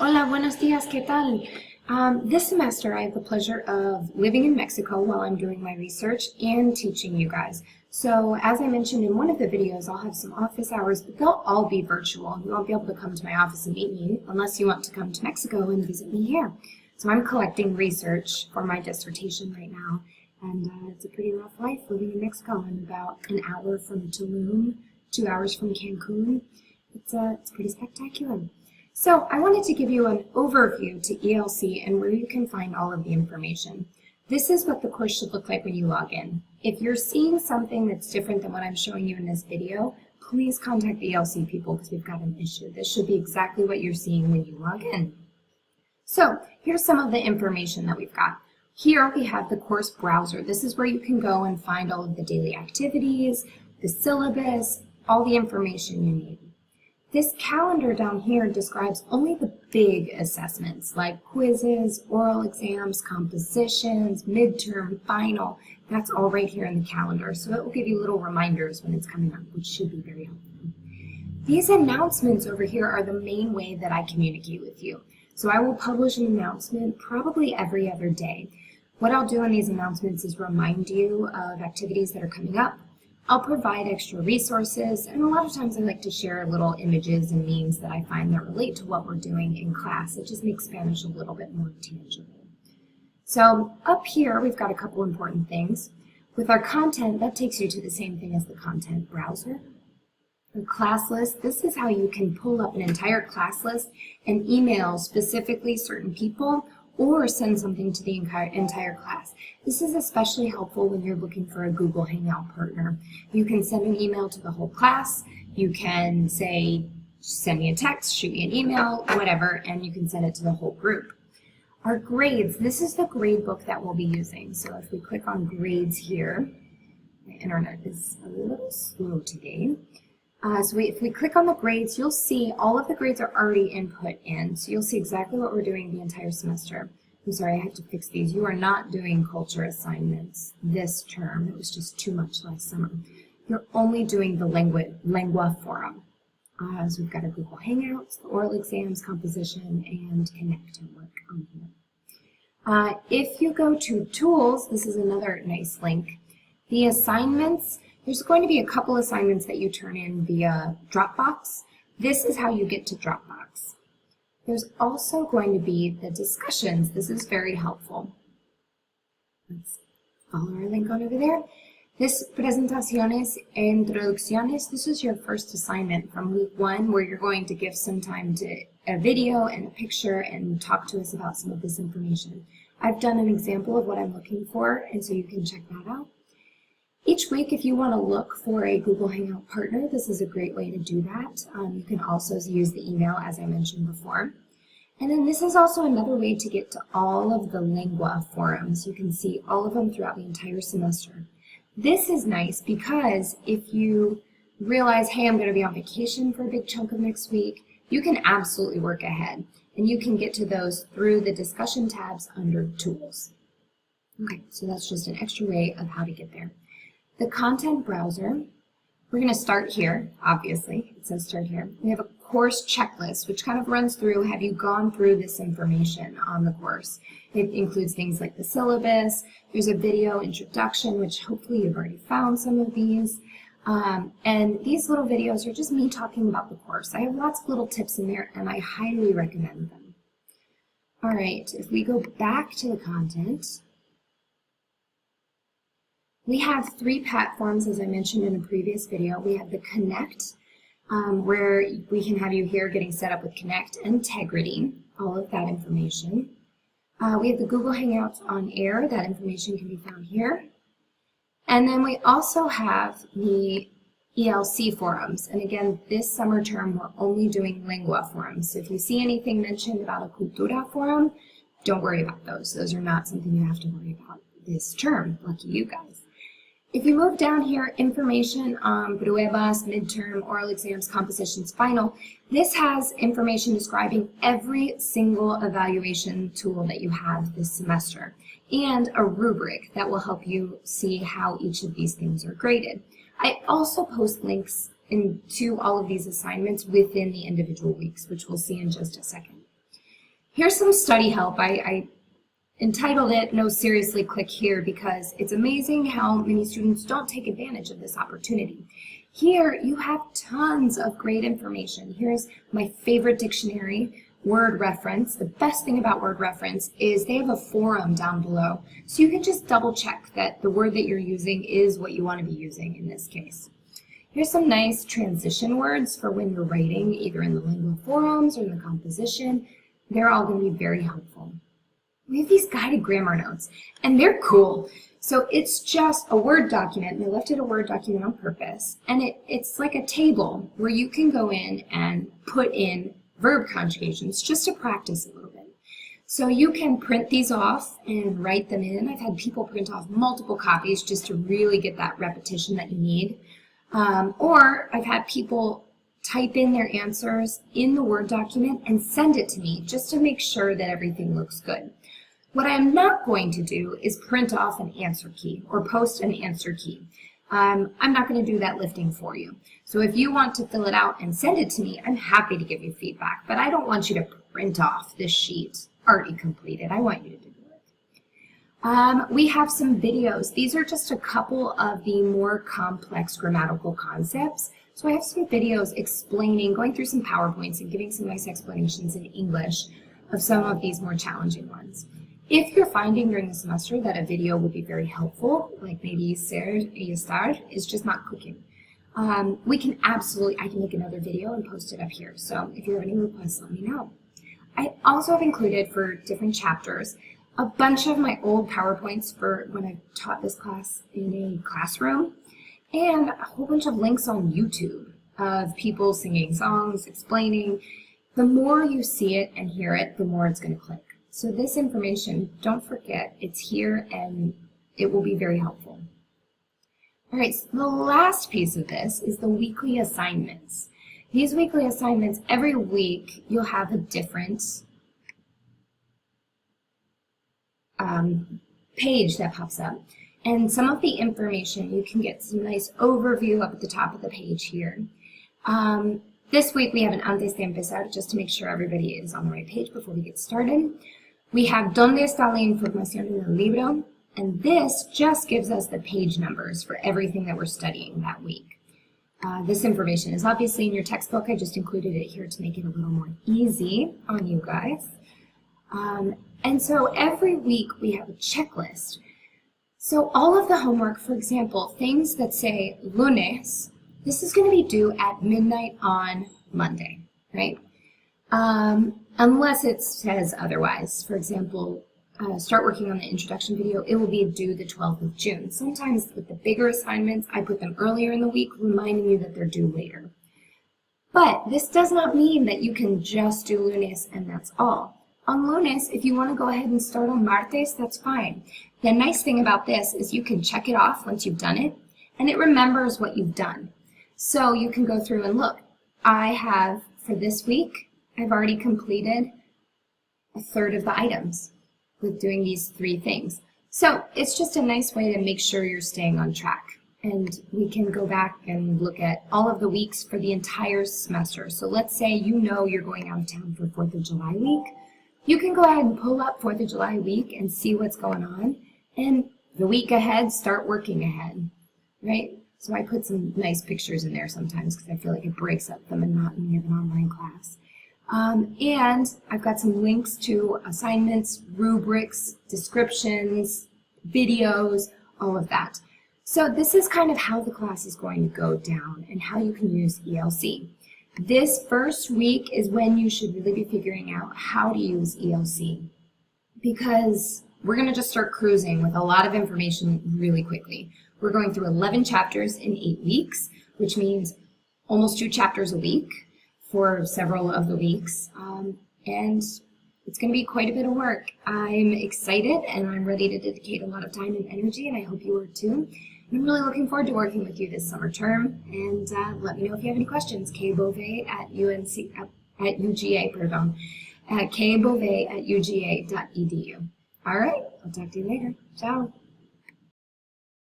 Hola, buenos días, ¿qué tal? This semester I have the pleasure of living in Mexico while I'm doing my research and teaching you guys. So as I mentioned in one of the videos, I'll have some office hours, but they'll all be virtual. You won't be able to come to my office and meet me unless you want to come to Mexico and visit me here. So I'm collecting research for my dissertation right now, and it's a pretty rough life living in Mexico. I'm about an hour from Tulum, 2 hours from Cancun. It's pretty spectacular. So I wanted to give you an overview to ELC and where you can find all of the information. This is what the course should look like when you log in. If you're seeing something that's different than what I'm showing you in this video, please contact the ELC people because we've got an issue. This should be exactly what you're seeing when you log in. So here's some of the information that we've got. Here we have the course browser. This is where you can go and find all of the daily activities, the syllabus, all the information you need. This calendar down here describes only the big assessments like quizzes, oral exams, compositions, midterm, final. That's all right here in the calendar, so it will give you little reminders when it's coming up, which should be very helpful. These announcements over here are the main way that I communicate with you. So I will publish an announcement probably every other day. What I'll do in these announcements is remind you of activities that are coming up. I'll provide extra resources, and a lot of times I like to share little images and memes that I find that relate to what we're doing in class. It just makes Spanish a little bit more tangible. So up here, we've got a couple important things. With our content, that takes you to the same thing as the content browser. The class list, this is how you can pull up an entire class list and email specifically certain people or send something to the entire class. This is especially helpful when you're looking for a Google Hangout partner. You can send an email to the whole class. You can say, send me a text, shoot me an email, whatever, and you can send it to the whole group. Our grades, this is the grade book that we'll be using. So if we click on grades here, my internet is a little slow today. If we click on the grades, you'll see all of the grades are already input in. So you'll see exactly what we're doing the entire semester. I'm sorry, I had to fix these. You are not doing culture assignments this term. It was just too much last summer. You're only doing the lengua forum. So we've got a Google Hangouts, the oral exams, composition, and connect to work on here. If you go to tools, this is another nice link. The assignments, there's going to be a couple assignments that you turn in via Dropbox. This is how you get to Dropbox. There's also going to be the discussions. This is very helpful. Let's follow our link on over there. This presentaciones e introducciones, this is your first assignment from week 1 where you're going to give some time to a video and a picture and talk to us about some of this information. I've done an example of what I'm looking for, and so you can check that out. Each week, if you want to look for a Google Hangout partner, this is a great way to do that. You can also use the email, as I mentioned before. And then this is also another way to get to all of the lengua forums. You can see all of them throughout the entire semester. This is nice because if you realize, hey, I'm going to be on vacation for a big chunk of next week, you can absolutely work ahead. And you can get to those through the discussion tabs under Tools. Okay, so that's just an extra way of how to get there. The content browser, we're going to start here, obviously. It says start here. We have a course checklist, which kind of runs through, have you gone through this information on the course? It includes things like the syllabus. There's a video introduction, which hopefully you've already found some of these. And these little videos are just me talking about the course. I have lots of little tips in there, and I highly recommend them. All right, if we go back to the content, we have 3 platforms, as I mentioned in a previous video. We have the Connect, where we can have you here getting set up with Connect, Integrity, all of that information. We have the Google Hangouts on Air. That information can be found here. And then we also have the ELC forums. And again, this summer term, we're only doing lengua forums. So if you see anything mentioned about a Cultura forum, don't worry about those. Those are not something you have to worry about this term. Lucky you guys. If you move down here, information on pruebas, midterm, oral exams, compositions, final, this has information describing every single evaluation tool that you have this semester and a rubric that will help you see how each of these things are graded. I also post links into all of these assignments within the individual weeks, which we'll see in just a second. Here's some study help. I entitled it No Seriously Click Here because it's amazing how many students don't take advantage of this opportunity. Here you have tons of great information. Here's my favorite dictionary, Word Reference. The best thing about Word Reference is they have a forum down below, so you can just double check that the word that you're using is what you want to be using in this case. Here's some nice transition words for when you're writing, either in the lingua forums or in the composition. They're all going to be very helpful. We have these guided grammar notes, and they're cool. So it's just a Word document, and I left it a Word document on purpose, and it's like a table where you can go in and put in verb conjugations just to practice a little bit. So you can print these off and write them in. I've had people print off multiple copies just to really get that repetition that you need. Or I've had people type in their answers in the Word document and send it to me just to make sure that everything looks good. What I'm not going to do is print off an answer key or post an answer key. I'm not going to do that lifting for you. So if you want to fill it out and send it to me, I'm happy to give you feedback, but I don't want you to print off this sheet already completed. I want you to do it. We have some videos. These are just a couple of the more complex grammatical concepts. So I have some videos explaining, going through some PowerPoints and giving some nice explanations in English of some of these more challenging ones. If you're finding during the semester that a video would be very helpful, like maybe Ser y Estar is just not clicking, I can make another video and post it up here. So if you have any requests, let me know. I also have included for different chapters a bunch of my old PowerPoints for when I taught this class in a classroom, and a whole bunch of links on YouTube of people singing songs, explaining. The more you see it and hear it, the more it's going to click. So this information, don't forget, it's here and it will be very helpful. All right, so the last piece of this is the weekly assignments. These weekly assignments, every week you'll have a different page that pops up. And some of the information, you can get some nice overview up at the top of the page here. This week we have an antes de empezar, just to make sure everybody is on the right page before we get started. We have ¿Dónde está la información en el libro? And this just gives us the page numbers for everything that we're studying that week. This information is obviously in your textbook. I just included it here to make it a little more easy on you guys. And so every week we have a checklist. So all of the homework, for example, things that say lunes, this is going to be due at midnight on Monday, right? Unless it says otherwise. For example, start working on the introduction video, it will be due the 12th of June. Sometimes with the bigger assignments, I put them earlier in the week, reminding you that they're due later. But this does not mean that you can just do lunes and that's all. On lunes, if you want to go ahead and start on martes, that's fine. The nice thing about this is you can check it off once you've done it, and it remembers what you've done. So you can go through and look. I have, for this week, I've already completed a third of the items with doing these 3 things. So it's just a nice way to make sure you're staying on track. And we can go back and look at all of the weeks for the entire semester. So let's say you know you're going out of town for 4th of July week. You can go ahead and pull up 4th of July week and see what's going on. And the week ahead, start working ahead, right? So I put some nice pictures in there sometimes because I feel like it breaks up the monotony of an online class. And I've got some links to assignments, rubrics, descriptions, videos, all of that. So this is kind of how the class is going to go down and how you can use ELC. This first week is when you should really be figuring out how to use ELC, because we're going to just start cruising with a lot of information really quickly. We're going through 11 chapters in 8 weeks, which means almost 2 chapters a week for several of the weeks, and it's going to be quite a bit of work. I'm excited and I'm ready to dedicate a lot of time and energy, and I hope you are too. I'm really looking forward to working with you this summer term, and let me know if you have any questions. kbove at uga.uga.edu. All right, I'll talk to you later. Ciao.